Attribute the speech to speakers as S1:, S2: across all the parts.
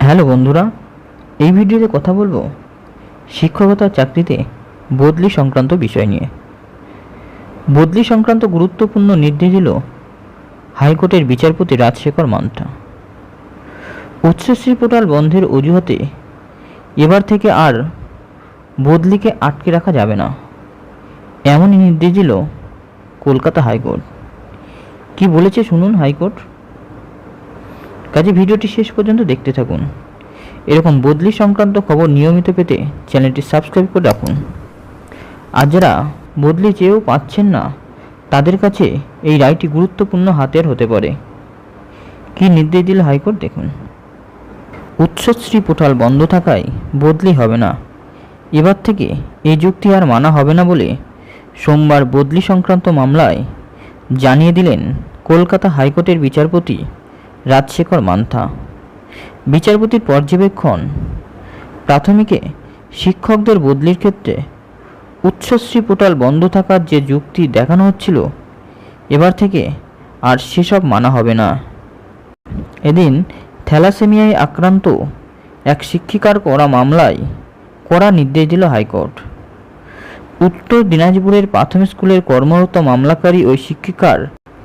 S1: Hello বন্ধুরা, এই ভিডিওতে কথা বলবো শিক্ষকতার চাকরিতে বদলি সংক্রান্ত বিষয় নিয়ে। বদলি সংক্রান্ত গুরুত্বপূর্ণ নির্দেশ দিল হাইকোর্টের বিচারপতি রাজশেখর মান্থা। উচ্চশ্রী পোর্টাল বন্ধের অজুহাতে এবার থেকে আর বদলিকে আটকে রাখা যাবে না, এমনই নির্দেশ দিল কলকাতা হাইকোর্ট। কি বলেছে শুনুন হাইকোর্ট। কাজে ভিডিওটি শেষ পর্যন্ত দেখতে থাকুন। এরকম বদলি সংক্রান্ত খবর নিয়মিত পেতে চ্যানেলটি সাবস্ক্রাইব করে রাখুন। আর যারা বদলি চেয়েও পাচ্ছেন না, তাদের কাছে এই রায়টি গুরুত্বপূর্ণ হাতিয়ার হতে পারে। কি নির্দেশ দিল হাইকোর্ট দেখুন। উচ্চশ্রী পোর্টাল বন্ধ থাকায় বদলি হবে না, এবার থেকে এই যুক্তি আর মানা হবে না বলে সোমবার বদলি সংক্রান্ত মামলায় জানিয়ে দিলেন কলকাতা হাইকোর্টের বিচারপতি রাজশেখর মান্থা। বিচারপতির পর্যবেক্ষণ, প্রাথমিকে শিক্ষকদের বদলির ক্ষেত্রে উচ্চশ্রী পোর্টাল বন্ধ থাকার যে যুক্তি দেখানো হচ্ছিল, এবার থেকে আর সেসব মানা হবে না। এদিন থ্যালাসেমিয়ায় আক্রান্ত এক শিক্ষিকার করা মামলায় কড়া নির্দেশ দিল হাইকোর্ট। উত্তর দিনাজপুরের প্রাথমিক স্কুলের কর্মরত মামলাকারী ওই শিক্ষিকার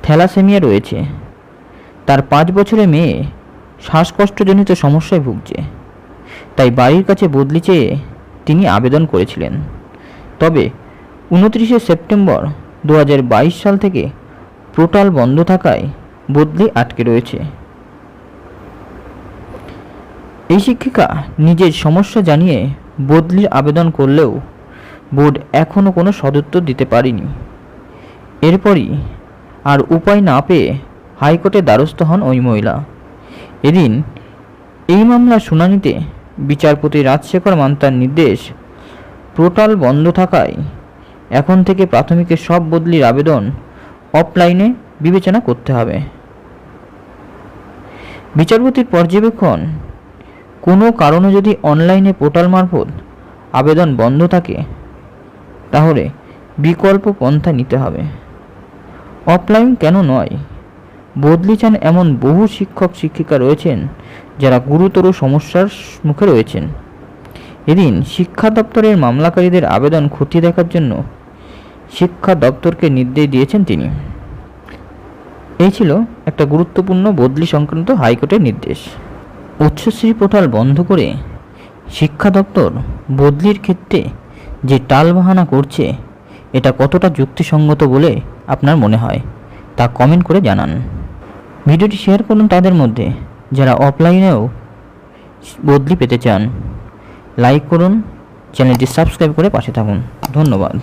S1: থ্যালাসেমিয়া রয়েছে। তার 5 বছরের মেয়ে শ্বাসকষ্টজনিত সমস্যায় ভুগছে, তাই বাড়ির কাছে বদলি চেয়ে তিনি আবেদন করেছিলেন। তবে 29শে সেপ্টেম্বর 2022 সাল থেকে পোর্টাল বন্ধ থাকায় বদলি আটকে রয়েছে। এই শিক্ষিকা নিজের সমস্যা জানিয়ে বদলির আবেদন করলেও বোর্ড এখনও কোনো সদুত্তর দিতে পারেনি। এরপরই আর উপায় না পেয়ে হাইকোর্টের দ্বারস্থ হন ওই মহিলা। এদিন এই মামলার শুনানিতে বিচারপতি রাজশেখর মান্থার নির্দেশ, পোর্টাল বন্ধ থাকায় এখন থেকে প্রাথমিকের সব বদলির আবেদন অফলাইনে বিবেচনা করতে হবে। বিচারপতির পর্যবেক্ষণ, কোনো কারণে যদি অনলাইনে পোর্টাল মারফত আবেদন বন্ধ থাকে, তাহলে বিকল্প পন্থা নিতে হবে। অফলাইন কেন নয়, বদলি চান এমন বহু শিক্ষক শিক্ষিকা রয়েছেন যারা গুরুতর সমস্যার মুখে রয়েছেন। এদিন শিক্ষা দপ্তরের মামলাকারীদের আবেদন খতিয়ে দেখার জন্য শিক্ষা দপ্তরকে নির্দেশ দিয়েছেন তিনি। এই ছিল একটা গুরুত্বপূর্ণ বদলি সংক্রান্ত হাইকোর্টের নির্দেশ। উচ্চশ্রী পোর্টাল বন্ধ করে শিক্ষা দপ্তর বদলির ক্ষেত্রে যে টালবাহানা করছে, এটা কতটা যুক্তিসঙ্গত বলে আপনার মনে হয় তা কমেন্ট করে জানান। ভিডিওটি শেয়ার করুন তাদের মধ্যে যারা অফলাইনেও বদলি পেতে চান। লাইক করুন, চ্যানেলটি সাবস্ক্রাইব করে পাশে থাকুন। ধন্যবাদ।